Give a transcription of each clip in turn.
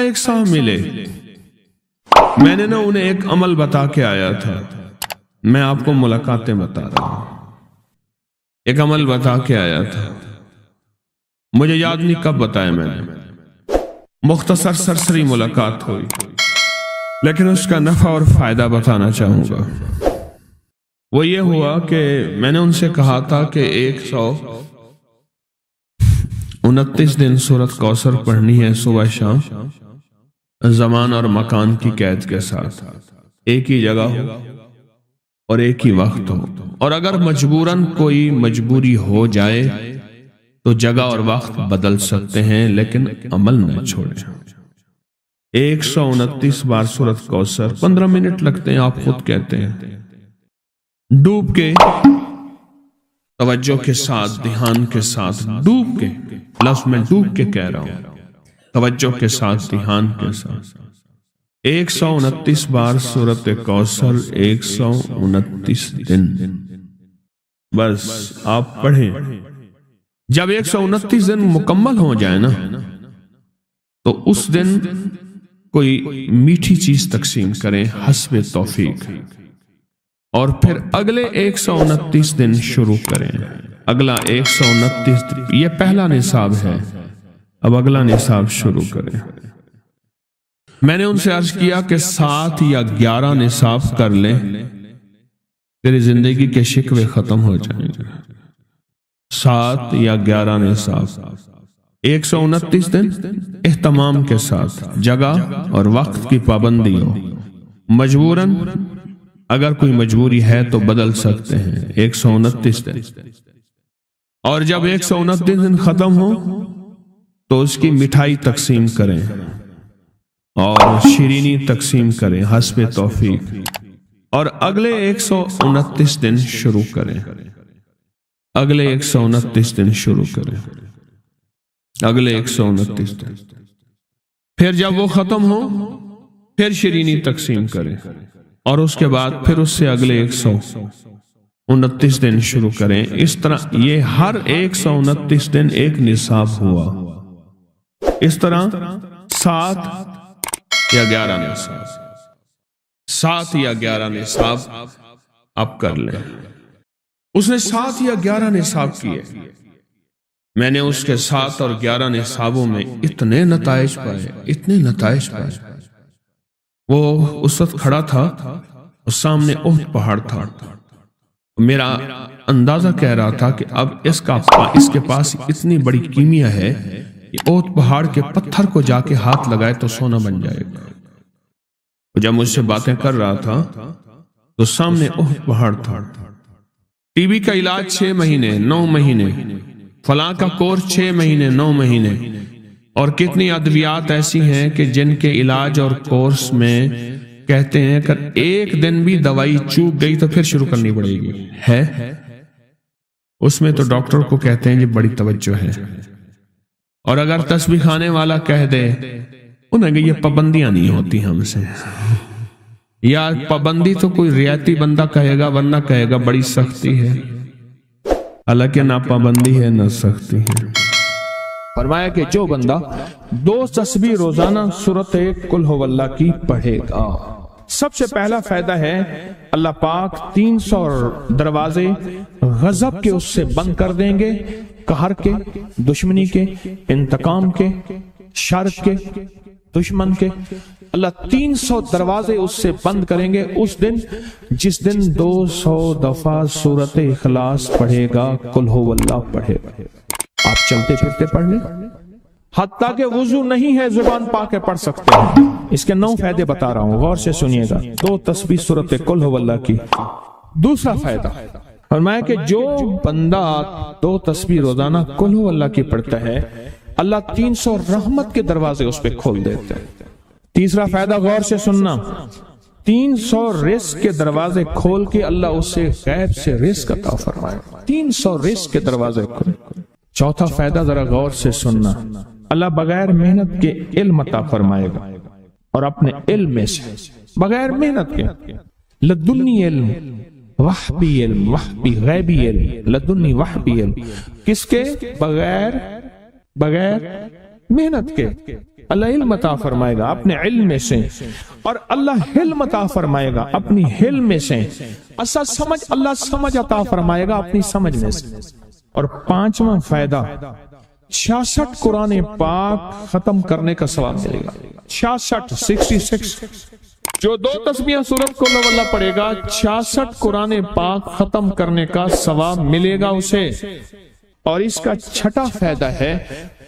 ایک صاحب ملے، میں نے نا انہیں ایک عمل بتا کے آیا تھا، میں آپ کو ملاقاتیں بتا رہا ہوں، ایک عمل بتا کے آیا تھا، مجھے یاد نہیں کب بتایا میں نے، مختصر سرسری ملاقات ہوئی، لیکن اس کا نفع اور فائدہ بتانا چاہوں گا۔ وہ یہ ہوا کہ میں نے ان سے کہا تھا کہ 129 دن سورۃ کوثر پڑھنی ہے صبح شام، زمان اور مکان کی قید کے ساتھ، ایک ہی جگہ ہو اور ایک ہی وقت ہو، اور اگر مجبوراً کوئی مجبوری ہو جائے تو جگہ اور وقت بدل سکتے ہیں، لیکن عمل نہ چھوڑیں۔ 129 بار سورۃ کوثر، 15 منٹ لگتے ہیں، آپ خود کہتے ہیں، ڈوب کے، توجہ کے ساتھ، دھیان کے ساتھ، ڈوب کے، لفظ میں ڈوب کے کہہ رہا ہوں، توجہ کے ساتھ، دھیان کے ساتھ، 129 بار سورۃ کوثر، 129 دن، بس آپ پڑھیں۔ جب 129 دن مکمل ہو جائے نا تو اس دن کوئی میٹھی چیز تقسیم کریں حسب توفیق، اور پھر اگلے 129 دن شروع کریں، اگلا 129 دن، یہ پہلا نصاب ہے، اب اگلا نصاب شروع کریں۔ میں نے ان سے عرض کیا کہ 7 یا 11 نصاب کر لیں، تیری زندگی کے شکوے ختم ہو جائیں گے۔ 7 یا 11 نصاب، 129 دن اہتمام کے ساتھ، جگہ اور وقت کی پابندی ہو، مجبوراً اگر کوئی مجبوری ہے تو بدل سکتے ہیں، 129 دن، اور جب 129 دن ختم ہو تو اس کی مٹھائی تقسیم کریں اور شیرینی تقسیم کریں حسب توفیق، اور اگلے 129 دن شروع کریں، اگلے 129 دن شروع کریں، اگلے 129 دن، پھر جب وہ ختم ہو پھر شیرینی تقسیم کریں، اور اس کے بعد پھر اس سے اگلے 129 دن شروع کریں۔ اس طرح یہ ہر 129 دن ایک نصاب ہوا، اس طرح 7 یا 11 نصاب، 7 یا 11 نصاب آپ کر لیں۔ اس نے 7 یا 11 نصاب کیے، میں نے اس کے 7 اور 11 نصابوں میں اتنے نتائج پائے، اتنے نتائج پائے۔ وہ اس وقت کھڑا تھا اور سامنے احد پہاڑ تھا، میرا اندازہ کہہ رہا تھا کہ اب اس کے پاس اتنی بڑی کیمیا ہے کہ احد پہاڑ کے پتھر کو جا کے ہاتھ لگائے تو سونا بن جائے گا۔ جب مجھ سے باتیں کر رہا تھا تو سامنے احد پہاڑ تھا، ٹی بی کا علاج 6 مہینے 9 مہینے، فلاں کا کورس 6 مہینے 9 مہینے، اور کتنی ادویات ایسی ہیں کہ جن کے علاج اور کورس میں کہتے ہیں کہ ایک دن بھی دوائی چوک گئی تو پھر شروع کرنی پڑے گی، ہے اس میں تو ڈاکٹر کو کہتے ہیں یہ بڑی توجہ ہے، اور اگر تسبیح خانے والا کہہ دے انہیں کہ یہ پابندیاں نہیں ہوتی ہم سے، یا پابندی تو کوئی رعایتی بندہ کہے گا، ورنہ کہے گا بڑی سختی ہے، حالانکہ نہ پابندی ہے نہ سختی ہے۔ فرمایا کہ جو بندہ 2 تسبیح روزانہ سورۃ قل ھو اللہ کی پڑھے گا، سب سے پہلا فائدہ ہے اللہ پاک 300 دروازے غضب کے اس سے بند کر دیں گے، قہر کے، دشمنی کے، انتقام کے، شر کے، دشمن کے، اللہ 300 دروازے اس سے بند کریں گے اس دن جس دن 200 دفعہ سورۃ اخلاص پڑھے گا، قل ھو اللہ پڑھے گا۔ آپ چلتے پھرتے پڑھ لیں، حتیٰ کہ وضو نہیں ہے زبان پاک کے پڑھ سکتے ہیں۔ اس کے 9 فائدے بتا رہا ہوں، غور سے سنیے گا۔ 2 تسبیح سورۃ قل ھو اللہ کی۔ دوسرا فائدہ فرمایا کہ جو بندہ 2 تسبیح روزانہ قل ھو اللہ کی پڑھتا ہے، اللہ 300 رحمت کے دروازے اس پہ کھول دیتے ہیں۔ تیسرا فائدہ غور سے سننا، 300 رزق کے دروازے کھول کے اللہ اس سے غیب سے رزق عطا فرمائے، 300 رزق کے دروازے کھول۔ چوتھا فائدہ ذرا غور سے سننا، اللہ بغیر محنت کے علم عطا فرمائے گا، اور اپنے علم میں سے بغیر محنت کے، لدنی علم، وحبی علم، وحبی غیبی علم، لدنی وحبی علم، کس کے؟ بغیر محنت کے، اللہ علم عطا فرمائے گا اپنے علم میں سے، اور اللہ حلم عطا فرمائے گا اپنی حلم میں سے، اللہ سمجھ عطا فرمائے گا اپنی سمجھ میں سے۔ اور پانچواں فائدہ 66 قرآن پاک ختم کرنے کا ثواب ملے گا۔ 66 جو 2 تسبیحاں سورۃ قل ہو اللہ پڑھے گا، 66 قرآن پاک ختم کرنے کا ثواب ملے گا اسے۔ اور اس کا چھٹا فائدہ ہے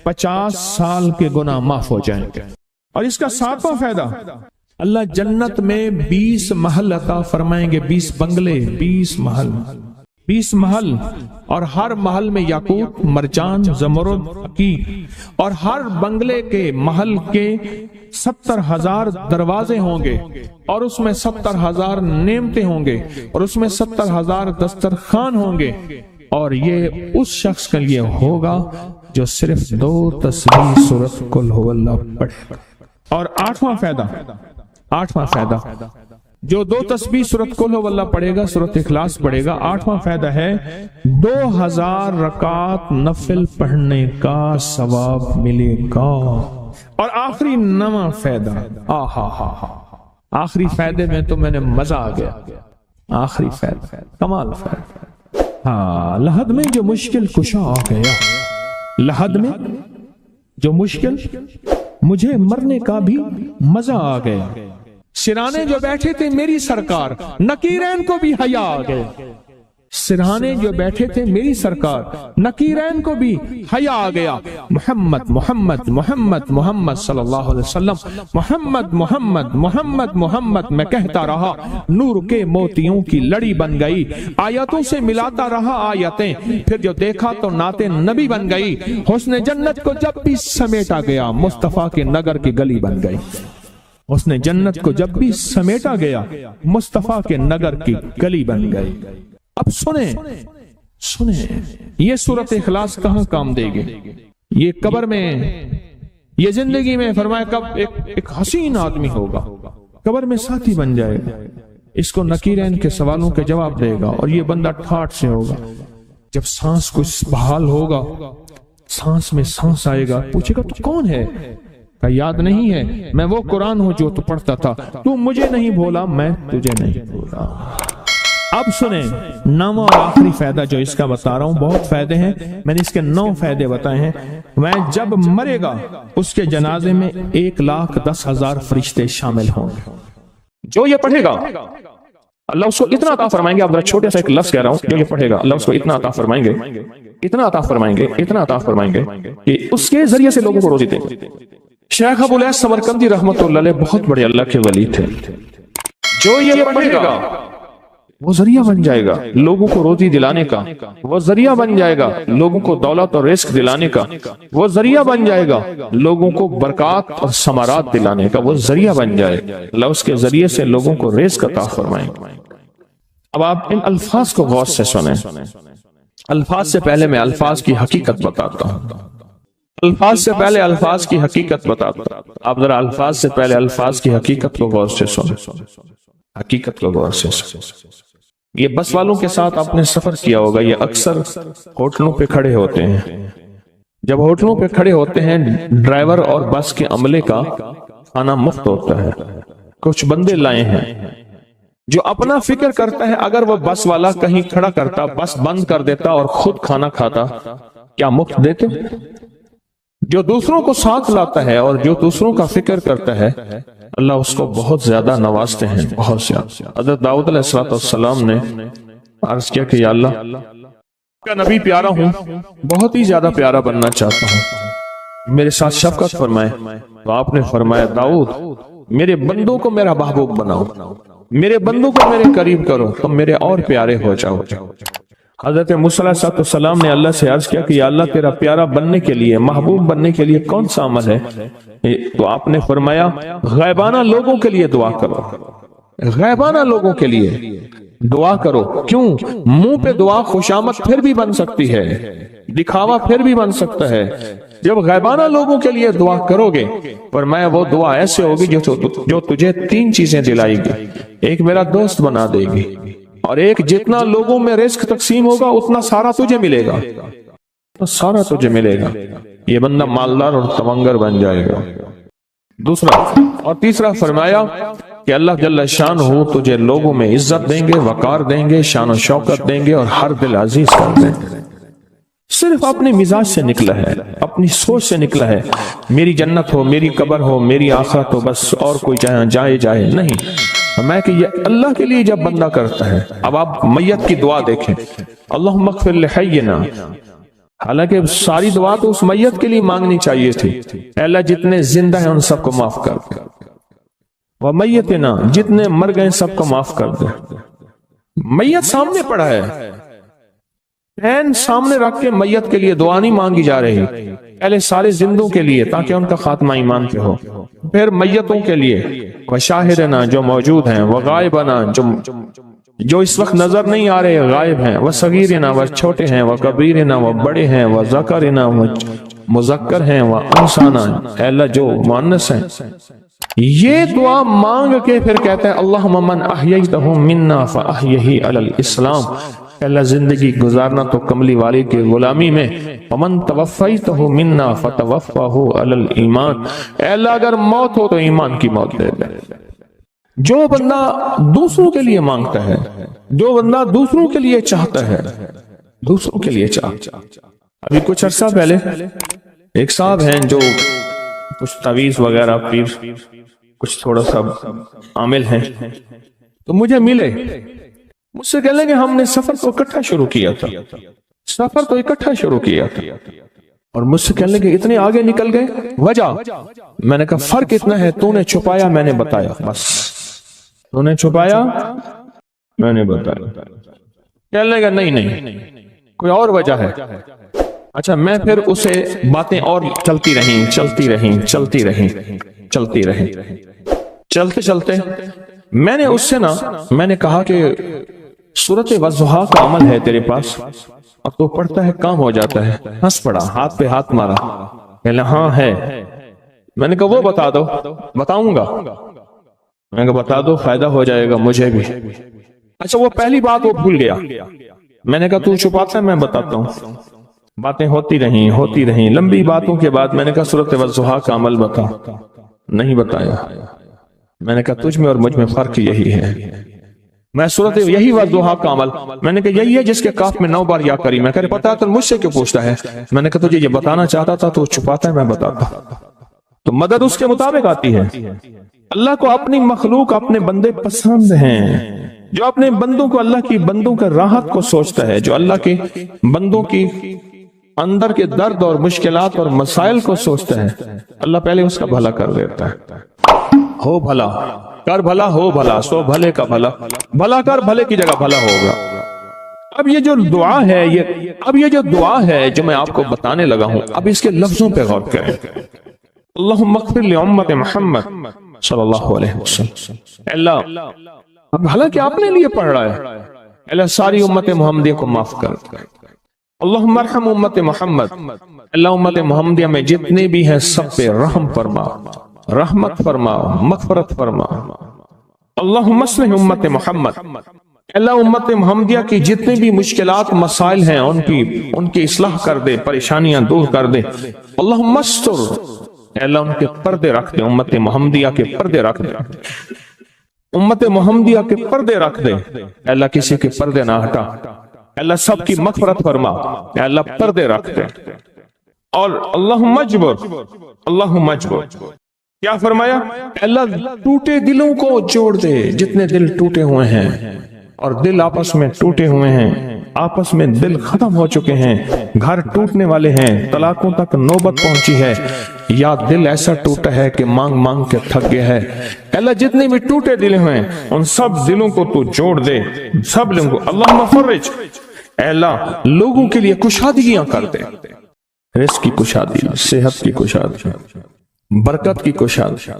50 سال کے گناہ معاف ہو جائیں گے۔ اور اس کا 7واں فائدہ، اللہ جنت میں 20 محل عطا فرمائیں گے، 20 بنگلے، 20 محل، اور ہر محل میں یاقوت، مرجان، زمرد، عقیق، اور ہر بنگلے کے محل کے 70,000 دروازے ہوں گے، اور اس میں 70,000 نعمتیں ہوں گے، اور اس میں 70,000 دسترخوان ہوں گے، اور یہ اس شخص کے لیے ہوگا جو صرف 2 تسبیح سورۃ قل ہو اللہ پڑھے۔ اور 8واں فائدہ جو 2 تسبیح سورۃ قل ہو اللہ پڑھے گا، سورۃ اخلاص پڑھے گا، 8واں فائدہ ہے 2000 رکعت نفل پڑھنے کا ثواب ملے گا۔ اور آخری 9واں فائدہ، آخری فائدے میں تو میں نے مزہ آ گیا، آخری فائدہ کمال فائدہ۔ لحد میں جو مشکل کشا آ گیا، لحد میں جو مشکل، مجھے مرنے کا بھی مزہ آ گیا۔ سرانے جو بیٹھے تھے میری سرکار، نکیرین کو بھی حیا آ گئے۔ سرہانے جو بیٹھے تھے میری سرکار، نکیرین کو بھی حیا آ گیا۔ محمد محمد محمد محمد صلی اللہ علیہ وسلم، محمد محمد محمد محمد میں کہتا رہا، نور کے موتیوں کی لڑی بن گئی، آیتوں سے ملاتا رہا آیتیں، پھر جو دیکھا تو نعت نبی بن گئی۔ حسن جنت کو جب بھی سمیٹا گیا، مصطفیٰ کے نگر کی گلی بن گئی۔ حسن جنت کو جب بھی سمیٹا گیا، مصطفیٰ کے نگر کی گلی بن گئی۔ اب سنیں یہ سورۃ اخلاص کہاں کام دے گی؟ یہ قبر میں، یہ زندگی میں، فرمایا کب ایک حسین آدمی ہوگا، قبر میں ساتھی بن جائے گا، اس کو نکیرین کے سوالوں کے جواب دے گا، اور یہ بندہ ٹھاٹ سے ہوگا۔ جب سانس کچھ بحال ہوگا، سانس میں سانس آئے گا، پوچھے گا تو کون ہے؟ کہ یاد نہیں ہے، میں وہ قرآن ہوں جو تو پڑھتا تھا، تو مجھے نہیں بھولا، میں تجھے نہیں بھولا۔ اب سنیں 9واں اور آخری فائدہ جو اس کا بتا رہا ہوں، بہت فائدے ہیں، میں نے اس کے 9 فائدے بتائے ہیں۔ میں جب مرے گا اس کے جنازے میں 1,10,000 فرشتے شامل ہوں گے۔ جو یہ پڑھے گا اللہ اس کو اتنا عطا فرمائیں گے، اب ذرا چھوٹے سا ایک لفظ کہہ رہا ہوں، جو یہ پڑھے گا اللہ اس کو اتنا عطا فرمائیں گے، اتنا عطا فرمائیں گے، اتنا عطا فرمائیں گے کہ اس کے ذریعے سے لوگوں کو روزی دیں گے۔ شیخ ابو الیاس سمرقندی رحمۃ اللہ علیہ بہت بڑے اللہ کے ولی تھے۔ جو یہ پڑھے گا وہ ذریعہ بن جائے گا لوگوں کو روزی دلانے کا، وہ ذریعہ بن جائے گا لوگوں کو دولت اور رزق دلانے کا، وہ ذریعہ بن جائے گا لوگوں کو برکات اور ثمرات دلانے کا، وہ ذریعہ بن جائے اللہ اس کے ذریعے سے لوگوں کو رزق عطا فرمائیں۔ اب آپ ان الفاظ کو غور سے سنیں۔ الفاظ سے پہلے میں الفاظ کی حقیقت بتاتا ہوں، الفاظ سے پہلے الفاظ کی حقیقت بتاتا ہوں۔ آپ ذرا الفاظ سے پہلے الفاظ کی حقیقت کو غور سے سنیں، حقیقت کو غور سے سنیں۔ یہ بس والوں کے ساتھ آپ نے سفر کیا ہوگا، یہ اکثر ہوٹلوں پہ کھڑے ہوتے ہیں۔ جب ہوٹلوں پہ کھڑے ہوتے ہیں، ڈرائیور اور بس کے عملے کا کھانا مفت ہوتا ہے۔ کچھ بندے لائے ہیں جو اپنا فکر کرتا ہے، اگر وہ بس والا کہیں کھڑا کرتا، بس بند کر دیتا اور خود کھانا کھاتا، کیا مفت دیتے؟ جو دوسروں کو ساتھ لاتا ہے اور جو دوسروں کا فکر کرتا ہے، اللہ اس کو بہت زیادہ نوازتے ہیں، بہت زیادہ۔ حضرت داؤد علیہ السلام نے عرض کیا کہ یا اللہ کا نبی پیارا ہوں، بہت ہی زیادہ پیارا بننا چاہتا ہوں، میرے ساتھ شفقت فرمائے۔ تو آپ نے فرمایا داؤد میرے بندوں کو میرا محبوب بناؤ، میرے بندوں کو میرے قریب کرو، تم میرے اور پیارے ہو جاؤ۔ حضرت موسیٰ علیہ السلام نے اللہ سے عرض کیا کہ یا اللہ تیرا پیارا بننے کے لیے، محبوب بننے کے لیے کون سا عمل ہے؟ تو آپ نے فرمایا غیبانہ لوگوں کے لیے دعا کرو، غیبانہ لوگوں کے لیے دعا کرو۔ کیوں؟ منہ پہ دعا خوشامد پھر بھی بن سکتی ہے، دکھاوا پھر بھی بن سکتا ہے۔ جب غیبانہ لوگوں کے لیے دعا کرو گے، فرمایا وہ دعا ایسے ہوگی جو تجھے 3 چیزیں دلائے گی۔ ایک میرا دوست بنا دے گی، اور ایک جتنا لوگوں میں رزق تقسیم ہوگا اتنا سارا تجھے ملے گا۔ تو سارا تجھے ملے گا، یہ بندہ مالدار اور تونگر بن جائے گا۔ دوسرا اور تیسرا فرمایا کہ اللہ جل شان ہو تجھے لوگوں میں عزت دیں گے، وقار دیں گے، شان و شوکت دیں گے اور ہر دل عزیز کر دیں گے۔ صرف اپنے مزاج سے نکلا ہے، اپنی سوچ سے نکلا ہے، میری جنت ہو، میری قبر ہو، میری آخرت ہو، بس اور کوئی جائے نہیں۔ میں کہ یہ اللہ کے لیے جب بندہ کرتا ہے۔ اب آپ میت کی دعا دیکھیں، اللہم اغفر لحینا، حالانکہ ساری دعا تو اس میت کے لیے مانگنی چاہیے تھی، اے اللہ جتنے زندہ ہیں ان سب کو معاف کر دے، ومیتنا، جتنے مر گئے سب کو معاف کر دے۔ میت سامنے پڑا ہے، عین سامنے رکھ کے میت کے لیے دعا نہیں مانگی جا رہی، پہلے سارے زندوں کے لیے تاکہ ان کا خاتمہ ایمان پہ ہو، پھر میتوں کے لیے، وشاہدنا جو موجود ہیں، وغائبنا جو اس وقت نظر نہیں آ رہے غائب ہیں، وصغیرنا وہ چھوٹے ہیں، وکبیرنا وہ بڑے ہیں، وذکرنا وہ مذکر ہیں، وانسانا اے اللہ جو مؤنث ہیں۔ یہ دعا مانگ کے پھر کہتے ہیں اللہم من احییتہ منا فاحیہ علی الاسلام، اللہ زندگی گزارنا تو کملی والی کے غلامی میں، ومن توفیتہ منا فتوفہ علی الایمان، اے اللہ اگر موت ہو تو ایمان کی موت دے دے۔ جو بندہ دوسروں کے لیے مانگتا ہے، جو بندہ دوسروں کے لیے چاہتا ہے، دوسروں کے لیے چاہتا ہے۔ ابھی کچھ عرصہ پہلے ایک صاحب ہیں جو کچھ تعویذ وغیرہ پیر کچھ تھوڑا سا عامل ہیں، تو مجھے ملے، مجھ سے کہنے لگے ہم نے سفر تو اکٹھا شروع کیا تھا، اور مجھ سے کہنے لگے اتنے آگے نکل گئے، وجہ؟ میں نے کہا فرق اتنا ہے، تو نے چھپایا میں نے بتایا، بس تو نے چھپایا میں نے بتایا۔ کہنے لگا نہیں کوئی اور وجہ ہے۔ اچھا میں پھر اسے باتیں اور چلتی رہیں چلتے میں نے اس سے میں نے کہا کہ سورۃ والضحیٰ کا عمل ہے تیرے پاس اور تو پڑھتا ہے کام ہو جاتا ہے۔ ہنس پڑا، ہاتھ پہ ہاتھ مارا، کہنے ہاں ہے۔ میں نے کہا وہ بتا دو۔ بتاؤں گا، میں نے کہا بتا دو، فائدہ ہو جائے گا مجھے بھی۔ اچھا وہ پہلی بات وہ بھول گیا، میں نے کہا تو چھپاتا ہے میں بتاتا ہوں۔ باتیں ہوتی رہیں لمبی باتوں کے بعد میں نے کہا سورۃ والضحیٰ کا عمل بتا، نہیں بتایا۔ میں نے کہا تجھ میں اور مجھ میں فرق یہی ہے، میں سورۃ یہی والضحیٰ کا عمل، میں نے کہا یہی ہے جس کے کاف میں 9 بار یا کری۔ میں کہا پتا تو مجھ سے کیوں پوچھتا ہے؟ میں نے کہا تجھے یہ بتانا چاہتا تھا تو چھپاتا ہے میں بتاتا، تو مدد اس کے مطابق آتی ہے۔ اللہ کو اپنی مخلوق اپنے بندے پسند ہیں، جو اپنے بندوں کو اللہ کی بندوں کا راحت کو سوچتا ہے، جو اللہ کے بندوں کی اندر کے درد اور مشکلات اور مسائل کو سوچتا ہے، اللہ پہلے اس کا بھلا کر دیتا ہے۔ ہو بھلا کر بھلا، ہو بھلا سو بھلے کا بھلا، بھلا کر بھلے کی جگہ بھلا ہوگا۔ اب یہ جو دعا ہے جو میں آپ کو بتانے لگا ہوں، اب اس کے لفظوں پہ غور کریں۔ اللہم اغفر لامت محمد صلی اللہ علیہ وسلم، اللہ اب حالانکہ آپ نے لیے پڑھ رہا ہے، اللہ ساری امت محمدیہ کو معاف کر۔ اللہم ارحم امت محمد، اللہ امت محمدیہ میں جتنے بھی ہیں سب پہ رحم فرما، رحمت فرما، مغفرت فرما۔ اللہم اصلح امت محمد، اللہ امت محمدیہ کی جتنے بھی مشکلات مسائل ہیں ان کی اصلاح کر دے، پریشانیاں دور کر دے۔ اللہم استر، اللہ ان کے پردے رکھ دے، امت محمدیہ کے پردے رکھ دے، امت محمدیہ کے پردے رکھ دے، اللہ کسی کے پردے نہ ہٹا، اللہ سب کی مغفرت فرما، اللہ پردے رکھ دے۔ اور اللہم اجبر، کیا فرمایا؟ اللہ ٹوٹے دلوں کو جوڑ دے، جتنے دل ٹوٹے ہوئے ہیں اور دل آپس میں ٹوٹے ہوئے ہیں، آپس میں دل ختم ہو چکے ہیں، گھر ٹوٹنے والے ہیں، طلاقوں تک نوبت پہنچی ہے، یا دل ایسا ٹوٹا ہے کہ مانگ کے تھک گیا ہے، اللہ جتنے بھی ٹوٹے دل ہیں ان سب دلوں کو تو جوڑ دے، سب لوگوں کو۔ اللہم فرج، اے اللہ لوگوں کے لیے کشادگیاں کر دے، رزق کی کشادگی، صحت کی کشادگی، برکت کی کشادگی،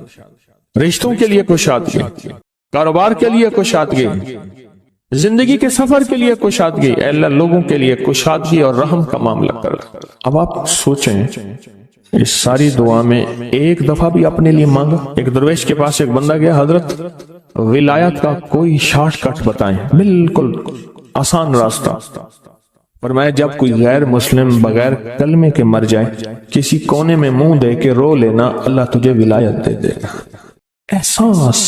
رشتوں کے لیے کشادگی، کاروبار کے لیے کشادگی، زندگی کے سفر کے لیے کشادگی، اے اللہ لوگوں کے لیے کشادگی اور رحم کا معاملہ کر۔ اب آپ سوچیں اس ساری دعا میں ایک دفعہ بھی اپنے لیے مانگا؟ ایک درویش کے پاس ایک بندہ گیا، حضرت ولایت کا کوئی شارٹ کٹ بتائیں، بالکل آسان راستہ۔ فرمایا جب کوئی غیر مسلم بغیر کلمے کے مر جائے کسی کونے میں منہ دے کے رو لینا، اللہ تجھے ولایت دے دے گا۔ احساس،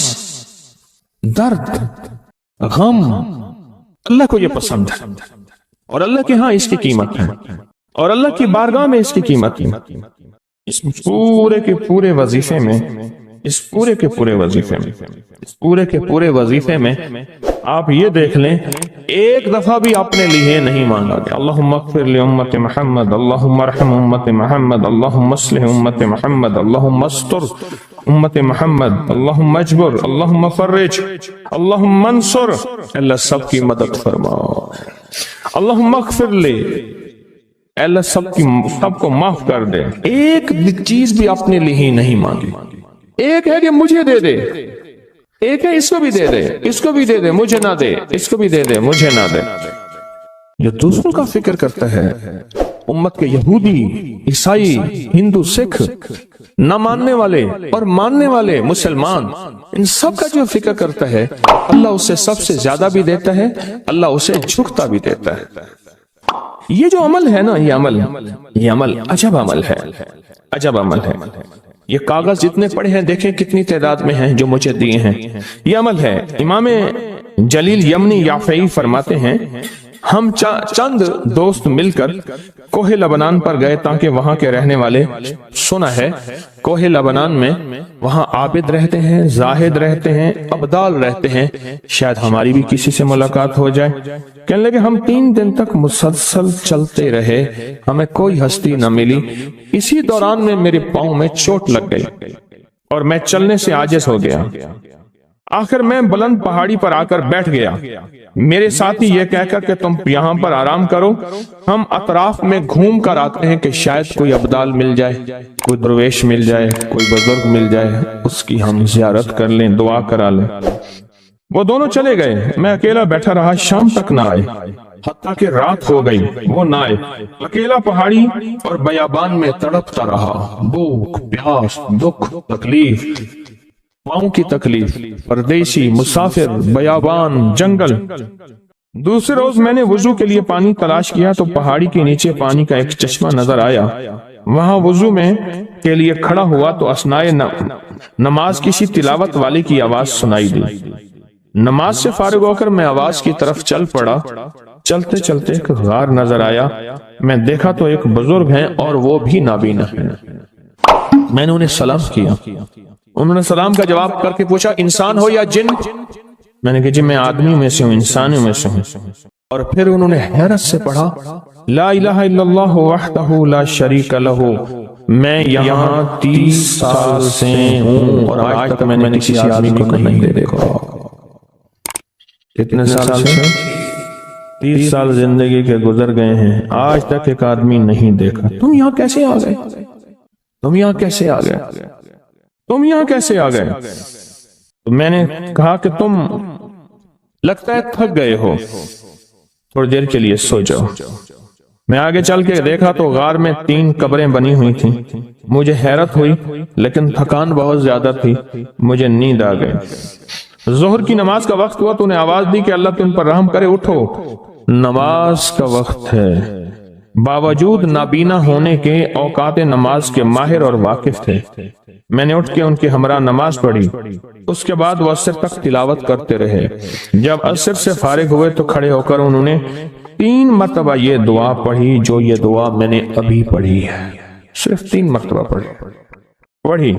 درد، غم، اللہ کو یہ پسند ہے، اور اللہ کے ہاں اس کی قیمت ہے، اور اللہ کی بارگاہ میں اس کی قیمت ہے۔ اس پورے کے پورے وظیفے میں آپ یہ دیکھ لیں، ایک دفعہ بھی اپنے لیے نہیں مانگا کہ اللہم اغفر لامت محمد، اللہم ارحم امت محمد، اللہم اصلح امت محمد، اللہم استر امت محمد، اللہم اجبر، اللہم فرج، اللہم منصر۔ اللہ سب کی مدد فرما، اللہم اغفر لے، اللہ سب کو معاف کر دے۔ ایک چیز بھی اپنے لیے ہی نہیں مانگی۔ ایک ہے کہ مجھے دے دے، ایک ہے اس کو بھی دے دے، اس کو بھی دے دے، مجھے نہ دے، اس کو بھی دے دے، مجھے نہ دے۔ جو دوسروں کا فکر کرتا ہے، امت کے یہودی، عیسائی، ہندو، سکھ، نہ ماننے والے اور ماننے والے مسلمان، ان سب کا جو فکر کرتا ہے، اللہ اسے سب سے زیادہ بھی دیتا ہے، اللہ اسے جھکتا بھی دیتا ہے۔ یہ جو عمل ہے نا، یہ عمل عجب عمل ہے، عجب عمل ہے۔ یہ کاغذ جتنے پڑے ہیں دیکھیں کتنی تعداد میں ہیں جو مجھے دیے ہیں، یہ عمل ہے۔ امام جلیل یمنی یافعی فرماتے ہیں، ہم چند دوست مل کر کوہ لبنان پر گئے تاکہ وہاں کے رہنے والے، سنا ہے کوہ لبنان میں وہاں عابد رہتے ہیں، زاہد رہتے ہیں، ابدال رہتے ہیں، شاید ہماری بھی کسی سے ملاقات ہو جائے۔ کہنے لگے ہم 3 دن تک مسلسل چلتے رہے، ہمیں کوئی ہستی نہ ملی۔ اسی دوران میں میرے پاؤں میں چوٹ لگ گئی اور میں چلنے سے عاجز ہو گیا۔ آخر میں بلند پہاڑی پر آ کر بیٹھ گیا۔ میرے ساتھی یہ کہہ کر کہ تم یہاں پر آرام کرو، ہم اطراف میں گھوم کر آتے ہیں کہ شاید کوئی ابدال مل جائے، کوئی درویش مل جائے، کوئی بزرگ مل جائے، اس کی ہم زیارت کر لیں، دعا کرا لیں۔ وہ دونوں چلے گئے، میں اکیلا بیٹھا رہا، شام تک نہ آئے، حتیٰ کہ رات ہو گئی، وہ نہ آئے۔ اکیلا پہاڑی اور بیابان میں تڑپتا رہا، بھوک، پیاس، دکھ، تکلیف، پاؤں کی تکلیف، پردیسی، مسافر، بیابان، جنگل۔ دوسرے روز میں نے وضو کے لیے پانی تلاش کیا تو پہاڑی کے نیچے پانی کا ایک چشمہ نظر آیا۔ وہاں وضو میں کے لیے کھڑا ہوا تو اثناء نماز کسی تلاوت والے کی آواز سنائی دی۔ نماز سے فارغ ہو کر میں آواز کی طرف چل پڑا۔ چلتے چلتے ایک غار نظر آیا، میں دیکھا تو ایک بزرگ ہیں اور وہ بھی نابینا ہیں۔ میں نے انہیں سلام کیا، انہوں نے سلام کا جواب کر کے پوچھا انسان ہو یا جن؟ میں نے کہا جی میں آدمی میں سے ہوں، انسانوں میں سے ہوں۔ اور پھر انہوں نے حیرت سے پڑھا لا الہ الا اللہ وحدہ لا شریک لہ، میں یہاں 30 سال سے ہوں اور آج تک میں نے کسی آدمی کو نہیں دیکھا۔ کتنے سال سے؟ 30 سال زندگی کے گزر گئے ہیں، آج تک ایک آدمی نہیں دیکھا۔ تم یہاں کیسے آ گئے؟ تم یہاں کیسے آ گئے؟ تم یہاں کیسے آ گئے؟ تو میں نے کہا کہ تم لگتا ہے تھک گئے ہو، تھوڑی دیر کے لیے سو جاؤ۔ میں آگے چل کے دیکھا تو غار میں 3 قبریں بنی ہوئی تھیں۔ مجھے حیرت ہوئی لیکن تھکان بہت زیادہ تھی، مجھے نیند آ گئی۔ ظہر کی نماز کا وقت ہوا تو انہیں آواز دی کہ اللہ تم پر رحم کرے، اٹھو نماز کا وقت ہے۔ باوجود نابینا ہونے کے اوقات نماز کے ماہر اور واقف تھے۔ میں نے اٹھ کے ان کے ہمراہ نماز پڑھی، اس کے بعد وہ عصر تک تلاوت کرتے رہے۔ جب عصر سے فارغ ہوئے تو کھڑے ہو کر انہوں نے 3 مرتبہ یہ دعا پڑھی جو یہ دعا میں نے ابھی پڑھی ہے، صرف 3 مرتبہ پڑھی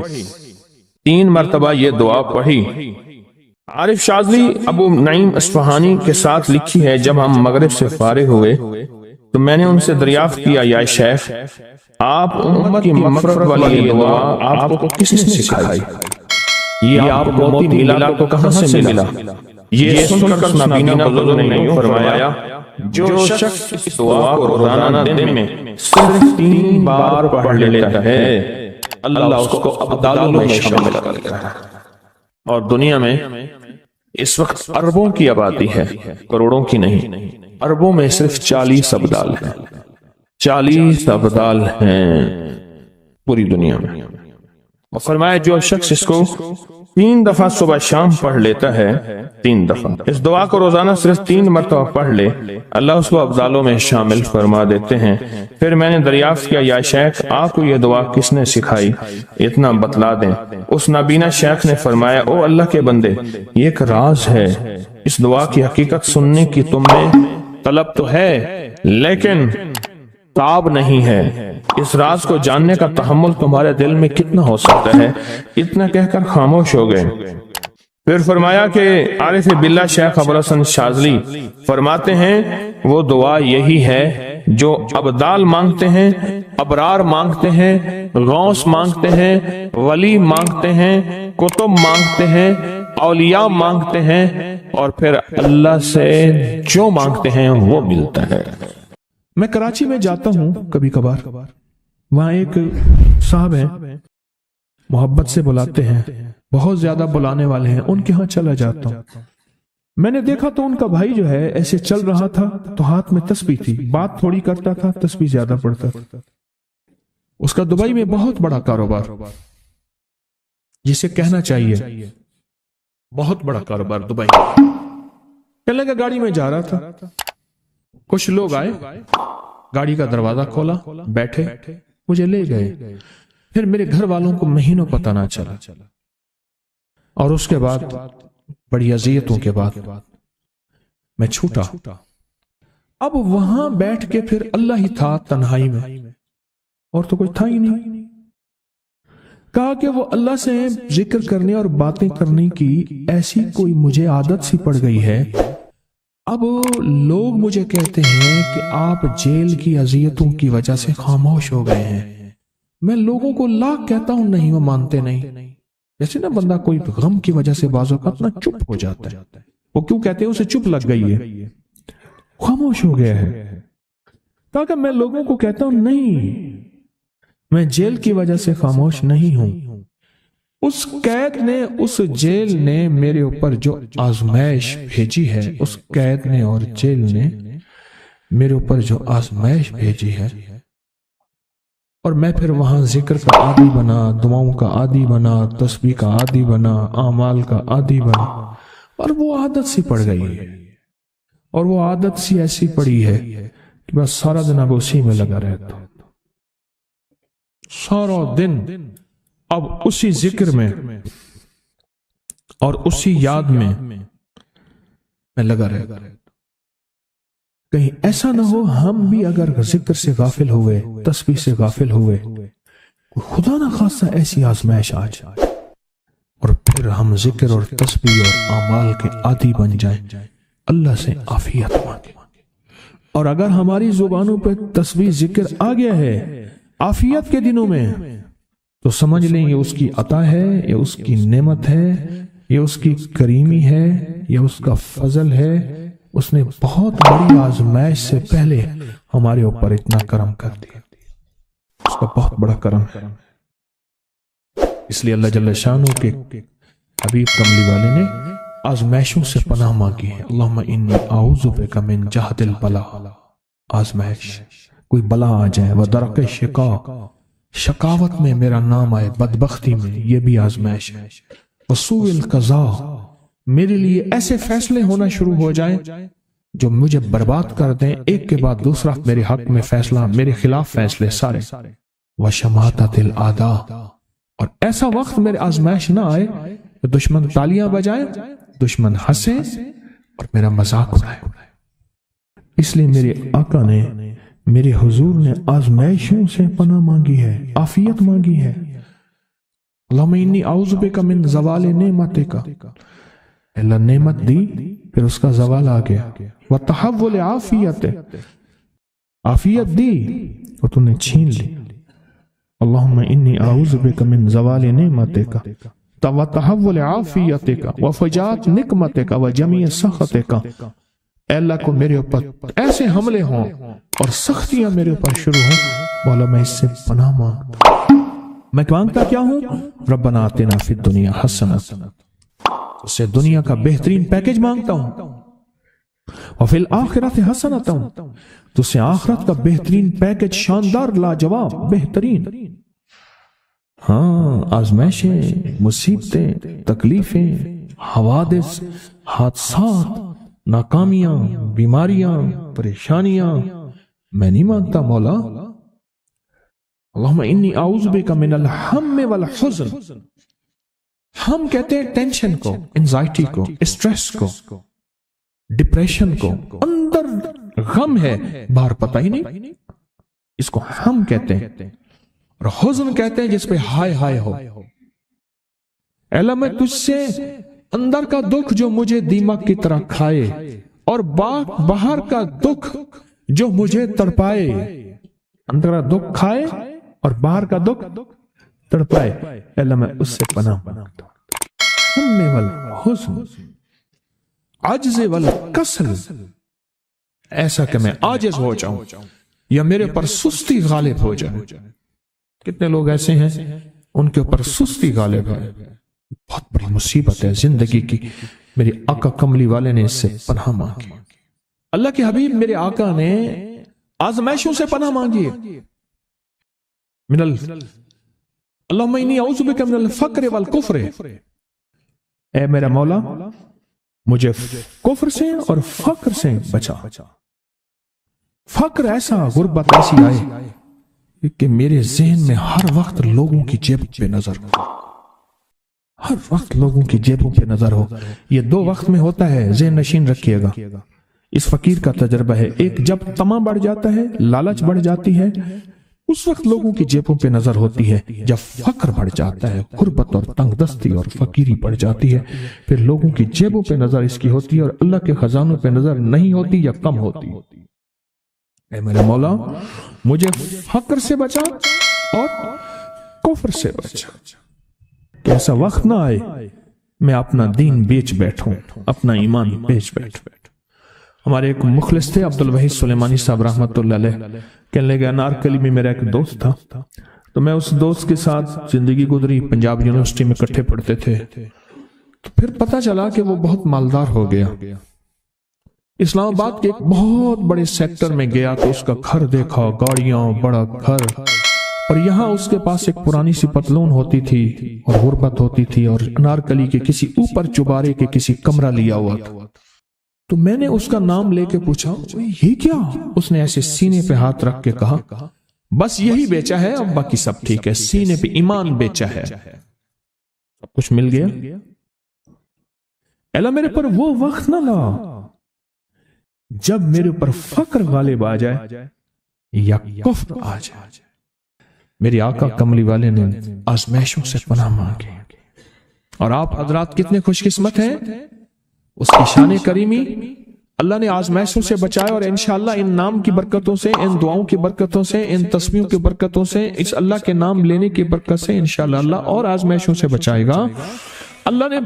3 مرتبہ یہ دعا پڑھی۔ عارف شاذلی ابو نعیم اصفہانی کے ساتھ لکھی ہے جب ہم مغرب سے فارغ ہوئے تو میں نے ان سے دریافت کیا یا شیخ آپ امت کی مغفرت والی یہ دعا آپ کو کس نے سکھائی؟ یہ آپ کو موتی ملا تو کہاں سے ملا؟ یہ سن کر نابینا بزرگ نے یوں فرمایا جو شخص اس دعا کو روزانہ دن میں صرف 3 بار پڑھ لیتا ہے اللہ اس کو ابدالوں میں شامل کر لیتا ہے۔ اور دنیا میں اس وقت اربوں کی آبادی ہے، کروڑوں کی نہیں، اربوں میں صرف 40 ابدال ہیں، 40 ابدال ہیں پوری دنیا میں۔ اور فرمایا جو شخص اس کو 3 دفعہ صبح شام پڑھ لیتا ہے، 3 دفعہ اس دعا کو روزانہ صرف 3 مرتبہ پڑھ لے، اللہ اس کو ابدالوں میں شامل فرما دیتے ہیں۔ پھر میں نے دریافت کیا، یا شیخ آپ کو یہ دعا کس نے سکھائی، اتنا بتلا دیں۔ اس نابینا شیخ نے فرمایا، او اللہ کے بندے، یہ ایک راز ہے، اس دعا کی حقیقت سننے کی تم میں طلب تو ہے لیکن تاب نہیں ہے، اس راز کو جاننے کا تحمل تمہارے دل میں کتنا ہو سکتا ہے؟ اتنا کہہ کر خاموش ہو گئے۔ پھر فرمایا کہ عارف باللہ شیخ ابوالحسن شاذلی فرماتے ہیں وہ دعا یہی ہے جو ابدال مانگتے ہیں، ابرار مانگتے ہیں، غوث مانگتے ہیں، ولی مانگتے ہیں، کتب مانگتے ہیں، اولیاء مانگتے ہیں، اور پھر اللہ سے جو مانگتے ہیں وہ ملتا ہے۔ میں کراچی میں جاتا ہوں کبھی کبھار، وہاں ایک صاحب ہیں، محبت سے بلاتے ہیں، بہت زیادہ بلانے والے ہیں، ان کے ہاں چلا جاتا ہوں۔ میں نے دیکھا تو ان کا بھائی جو ہے ایسے چل رہا تھا تو ہاتھ میں تسبیح تھی، بات تھوڑی کرتا تھا، تسبیح زیادہ پڑھتا تھا۔ اس کا دبئی میں بہت بڑا کاروبار، جسے کہنا چاہیے بہت بڑا کاروبار دبئی۔ کہنے لگا گاڑی میں جا رہا تھا، کچھ لوگ آئے، گاڑی کا دروازہ کھولا، بیٹھے، مجھے لے گئے۔ پھر میرے گھر والوں کو مہینوں پتہ نہ چلا، اور اس کے بعد بڑی اذیتوں کے بعد میں چھوٹا۔ اب وہاں بیٹھ کے پھر اللہ ہی تھا تنہائی میں، اور تو کوئی تھا ہی نہیں۔ کہا کہ وہ اللہ سے ذکر کرنے اور باتیں کرنے کی ایسی کوئی مجھے عادت سی پڑ گئی ہے، اب لوگ مجھے کہتے ہیں کہ آپ جیل کی اذیتوں کی وجہ سے خاموش ہو گئے ہیں۔ میں لوگوں کو لاکھ کہتا ہوں، نہیں، وہ مانتے نہیں۔ جیسے نا بندہ کوئی غم کی وجہ سے بعض اوقات نہ چپ ہو جاتا ہے، وہ کیوں کہتے ہیں اسے چپ لگ گئی ہے، خاموش ہو گیا ہے۔ تاکہ میں لوگوں کو کہتا ہوں نہیں، میں جیل کی وجہ سے خاموش نہیں ہوں۔ اس قید نے، اس جیل نے میرے اوپر جو آزمائش بھیجی ہے، اس قید نے اور جیل نے میرے اوپر جو آزمائش بھیجی ہے، اور میں پھر وہاں ذکر کا عادی بنا، دعاؤں کا عادی بنا، تسبیح کا عادی بنا، اعمال کا عادی بنا، اور وہ عادت سی پڑ گئی ہے، اور وہ عادت سی ایسی پڑی ہے کہ بس سارا دن اب اسی میں لگا رہتا ہوں، سارا دن اب اسی ذکر میں اور اسی یاد میں لگا رہتا ہوں۔ کہیں ایسا نہ ہو ہم بھی اگر ذکر سے غافل ہوئے، تسبیح سے غافل ہوئے، خدا نہ خواستہ ایسی آزمائش آ جائے اور پھر ہم ذکر اور تسبیح اور اعمال کے عادی بن جائیں، اللہ سے عافیت مانگیں۔ اور اگر ہماری زبانوں پہ تسبیح ذکر آ گیا ہے عافیت کے دنوں میں، تو سمجھ لیں یہ اس کی عطا ہے، یہ اس کی نعمت ہے، یہ اس کی کریمی ہے، یہ اس کا فضل ہے۔ اس نے بہت بڑی آزمائش سے پہلے ہمارے اوپر اتنا کرم کر دیا، اس کا بہت بڑا کرم ہے۔ اس لیے اللہ جل شانہ کے حبیب کملی والے نے آزمائشوں سے پناہ مانگی ہے۔ اللہم انی اعوذ بک من جہد البلاء، آزمائش، کوئی بلا آ جائے، ودرک الشقاء، شقاوت میں میرا نام آئے، بدبختی میں، یہ بھی آزمائش ہے، وسوء القضاء، میرے لیے ایسے فیصلے ہونا شروع ہو جائیں جو مجھے برباد کر دیں، ایک کے بعد دوسرا میرے حق میں فیصلہ، میرے خلاف فیصلے سارے، وشماتت الاعداء، اور ایسا وقت میرے آزمائش نہ آئے کہ دشمن تالیاں بجائے، دشمن ہنسے اور میرا مذاق اڑائے۔ اس لیے میرے آقا نے، میرے حضور نے آزمائشوں سے پناہ مانگی ہے، عافیت مانگی ہے۔ اللہم انی اعوذ بک من زوال نعمتک، اللہ نعمت دی پھر اس کا زوال آ گیا، وتحول عافیت، عافیت دی اور تو نے چھین لی۔ اللہم انی اعوذ بک من زوال نعمتک وتحول عافیتک وفجاءت نقمتک وجمیع سخطک، اے اللہ کو میرے اوپر ایسے حملے ہوں اور سختیاں میرے اوپر شروع ہوں، مولا میں اس سے پناہ مانگتا ہوں۔ میں مانگتا کیا ہوں؟ ربنا آتنا فی الدنیا حسنہ، اس سے دنیا کا بہترین پیکج مانگتا ہوں، وفی الآخرۃ حسنہ، تو اس سے آخرت کا بہترین پیکج، شاندار، لاجواب، بہترین۔ ہاں آزمائشیں، مصیبتیں، تکلیفیں، حوادث، حادثات، ناکامیاں، بیماریاں، پریشانیاں میں نہیں مانگتا مولا۔ اللہم انی اعوذ بک من الہم والحزن۔ ہم کہتے ہیں ٹینشن کو، انزائٹی کو، اسٹریس کو، ڈپریشن کو، اندر غم ہے باہر پتہ ہی نہیں، اس کو ہم کہتے ہیں۔ اور حزن کہتے ہیں جس پہ ہائے ہائے ہو۔ اے اللہ میں تجھ سے اندر کا دکھ جو مجھے دیمک کی طرح کھائے، اور باہر کا دکھ جو مجھے تڑپائے، اندر کا دکھ کھائے اور باہر کا دکھ تڑپائے، اے اللہ میں اس سے پناہ مانگتا ہوں۔ ہم والحزن، عجز والکسل، ایسا کہ میں عاجز ہو جاؤں یا میرے پر سستی غالب ہو جائے۔ کتنے لوگ ایسے ہیں ان کے اوپر سستی غالب ہے، بہت بڑی مصیبت ہے زندگی کی۔ میرے آقا کملی والے نے اس سے پناہ مانگی، اللہ کے حبیب میرے آقا نے آزمائشوں سے پناہ مانگی۔ اللہم انی اعوذ بک من الفقر والکفر، اے میرا مولا مجھے کفر سے اور فقر سے بچا۔ فقر ایسا، غربت ایسی آئے کہ میرے ذہن میں ہر وقت لوگوں کی جیب پہ نظر ہو، ہر وقت لوگوں کی جیبوں پہ نظر ہو۔ یہ دو وقت میں ہوتا ہے، ذہن نشین رکھیے گا۔ اس فقیر کا تجربہ ہے، ایک جب طمع بڑھ جاتا ہے، لالچ بڑھ جاتی ہے، اس وقت لوگوں کی جیبوں پہ نظر ہوتی ہے۔ جب فقر بڑھ جاتا ہے، غربت اور تنگ دستی اور فقیری بڑھ جاتی ہے، پھر لوگوں کی جیبوں پہ نظر اس کی ہوتی ہے اور اللہ کے خزانوں پہ نظر نہیں ہوتی یا کم ہوتی۔ اے میرے مولا مجھے فقر سے بچا اور کفر سے بچا، کہ ایسا وقت نہ آئے میں اپنا دین بیچ بیٹھوں، اپنا ایمان بیچ بیٹھوں۔ ہمارے ایک مخلص تھے عبد الوحید سلیمانی صاحب رحمۃ اللہ علیہ، کہنے لگے انارکلی میں میرا ایک دوست تھا، تو میں اس دوست کے ساتھ زندگی گزری، پنجاب یونیورسٹی میں اکٹھے پڑھتے تھے۔ تو پھر پتہ چلا کہ وہ بہت مالدار ہو گیا، اسلام آباد کے ایک بہت بڑے سیکٹر میں گیا تو اس کا گھر دیکھا، گاڑیاں، بڑا گھر، اور یہاں اس کے پاس ایک پرانی سی پتلون ہوتی تھی اور غربت ہوتی تھی، اور انارکلی کے کسی اوپر چبارے کے کسی کمرہ لیا ہوا تھا۔ تو میں نے اس کا نام لے کے پوچھا یہ کیا؟ اس نے ایسے سینے پہ ہاتھ رکھ کے کہا بس یہی بیچا ہے، اب باقی سب ٹھیک ہے، سینے پہ ایمان بیچا ہے، سب کچھ مل گیا۔ اللہ میرے پر وہ وقت نہ لا جب میرے پر فقر غالب آ جائے یا کفر آ جائے۔ میرے آقا کملی والے نے آزمائشوں سے پناہ مانگی، اور آپ حضرات کتنے خوش قسمت ہیں، اس کی شان کریمی اللہ نے آزمائشوں سے بچایا، اور انشاءاللہ ان نام کی برکتوں سے، ان دعاؤں کی برکتوں سے، ان تسبیحوں کی برکتوں سے، اس اللہ کے نام لینے کی برکت سے انشاءاللہ اللہ اور آزمائشوں سے بچائے گا۔ اللہ نے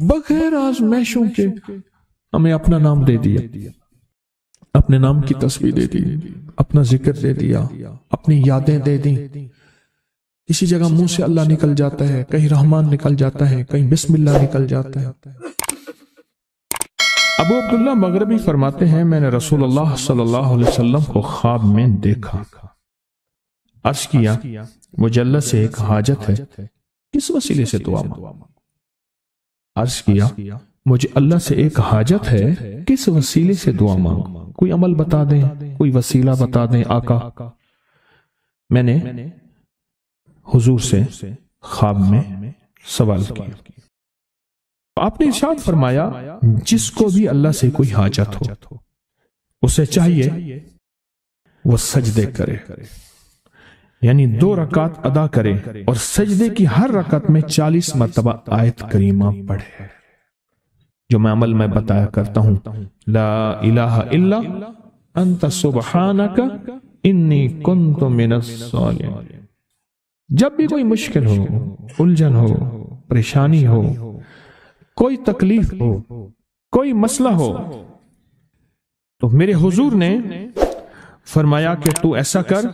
بغیر آزمائشوں کے ہمیں اپنا نام دے دیا، اپنے نام کی تسبیح دے دی، اپنا ذکر دے دیا، اپنی یادیں دے دی۔ کسی جگہ منہ سے اللہ نکل جاتا ہے، کہیں رحمان نکل جاتا ہے، کہیں بسم اللہ نکل جاتا ہے۔ ابو عبداللہ مغربی فرماتے ہیں میں نے رسول اللہ صلی اللہ علیہ وسلم کو خواب میں دیکھا، عرض کیا مجھے اللہ سے ایک حاجت ہے، کس وسیلے سے دعا مانگوں؟ عرض کیا مجھے اللہ سے ایک حاجت ہے، کس وسیلے سے دعا مانگوں؟ کوئی عمل بتا دیں، کوئی وسیلہ بتا دیں آقا۔ میں نے حضور سے خواب میں سوال کیا، آپ نے ارشاد فرمایا جس کو بھی اللہ سے کوئی حاجت ہو اسے چاہیے وہ سجدے کرے، یعنی 2 رکعت ادا کرے، اور سجدے کی ہر رکعت میں 40 مرتبہ آیت کریمہ پڑھے، جو میں عمل میں بتایا کرتا ہوں، لا الہ الا انت سبحانک انی کنت من الظالمین۔ جب بھی کوئی مشکل ہو، الجھن ہو، پریشانی ہو، کوئی تکلیف ہو، کوئی مسئلہ ہو، تو میرے حضور نے فرمایا کہ تو ایسا کر،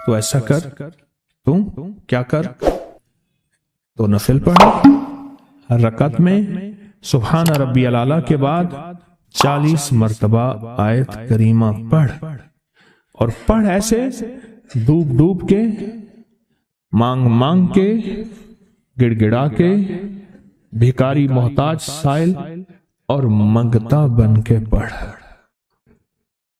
تو ایسا کر، تو کیا کر، تو نفل پڑھ، ہر رکعت میں سبحان ربی الاعلیٰ کے بعد 40 مرتبہ آیت کریمہ پڑھ، اور پڑھ ایسے ڈوب ڈوب کے مانگ مانگ کے، گڑ گڑا کے، بھکاری محتاج سائل اور منگتا بن کے پڑھ۔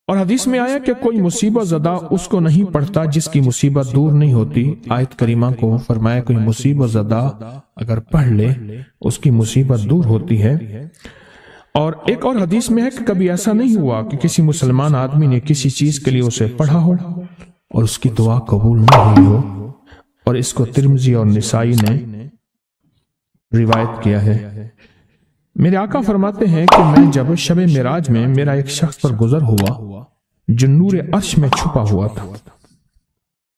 اور حدیث میں آیا کہ کوئی مصیبت زدہ اس کو نہیں پڑھتا جس کی مصیبت دور نہیں ہوتی۔ آیت کریمہ کو فرمایا کوئی مصیبت زدہ اگر پڑھ لے اس کی مصیبت دور ہوتی ہے۔ اور ایک اور حدیث میں ہے کہ کبھی ایسا نہیں ہوا کہ کسی مسلمان آدمی نے کسی چیز کے لیے اسے پڑھا ہو اور اس کی دعا قبول نہ ہوئی ہو، اور اس کو ترمذی اور نسائی نے روایت کیا ہے۔ میرے آقا فرماتے ہیں کہ میں جب شب معراج میں میرا ایک شخص پر گزر ہوا جو نور عرش میں چھپا ہوا تھا،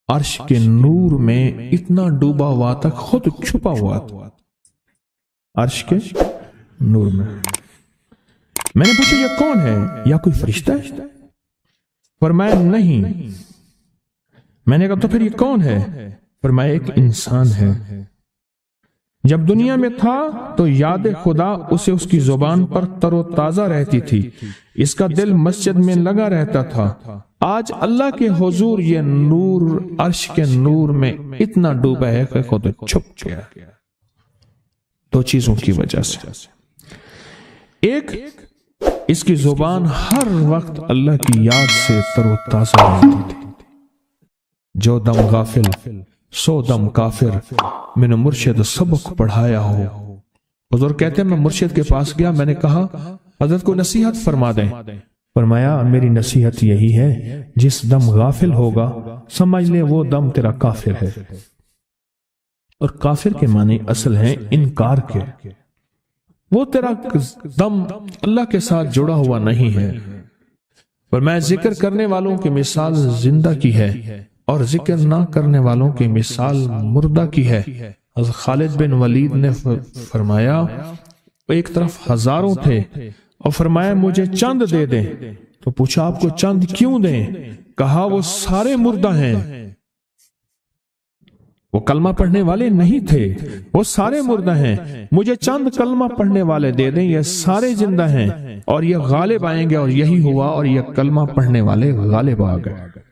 عرش کے نور میں اتنا ڈوبا ہوا تھا، خود چھپا ہوا تھا عرش کے نور میں۔ میں نے پوچھا یہ کون ہے؟ یا کوئی فرشتہ ہے؟ فرمایا نہیں۔ میں نے کہا تو پھر یہ کون ہے؟ فرمایا ایک انسان ہے، جب دنیا میں تھا تو یاد خدا اسے اس کی زبان پر تر و تازہ رہتی تھی، اس کا دل مسجد میں لگا رہتا تھا۔ آج اللہ کے حضور یہ نور عرش کے نور میں اتنا ڈوبا ہے کہ خود چھپ گیا۔ دو چیزوں کی وجہ سے، ایک اس کی زبان ہر وقت اللہ کی یاد سے تر و تازہ رہتی تھی۔ جو دم غافل سو دم کافر، میں نے مرشد سبق پڑھایا ہو۔ حضور کہتے ہیں میں مرشد کے پاس گیا، میں نے کہا حضرت کو نصیحت فرما دیں۔ فرمایا میری نصیحت یہی ہے جس دم غافل ہوگا سمجھ لے وہ دم تیرا کافر ہے۔ اور کافر کے معنی اصل ہیں انکار کے، وہ تیرا دم اللہ کے ساتھ جڑا ہوا نہیں ہے۔ فرمایا ذکر کرنے والوں کی مثال زندہ کی ہے اور ذکر نہ کرنے والوں کی مثال مردہ کی ہے۔ حضرت خالد بن ولید نے فرمایا ایک طرف ہزاروں تھے اور فرمایا مجھے چند دے دیں، تو پوچھا آپ کو چند کیوں دیں؟ کہا وہ سارے مردہ ہیں، وہ کلمہ پڑھنے والے نہیں تھے، وہ سارے مردہ ہیں، مجھے چند کلمہ پڑھنے والے دے دیں، یہ سارے زندہ ہیں اور یہ غالب آئیں گے۔ اور یہی ہوا، اور یہ کلمہ پڑھنے والے غالب آ گئے۔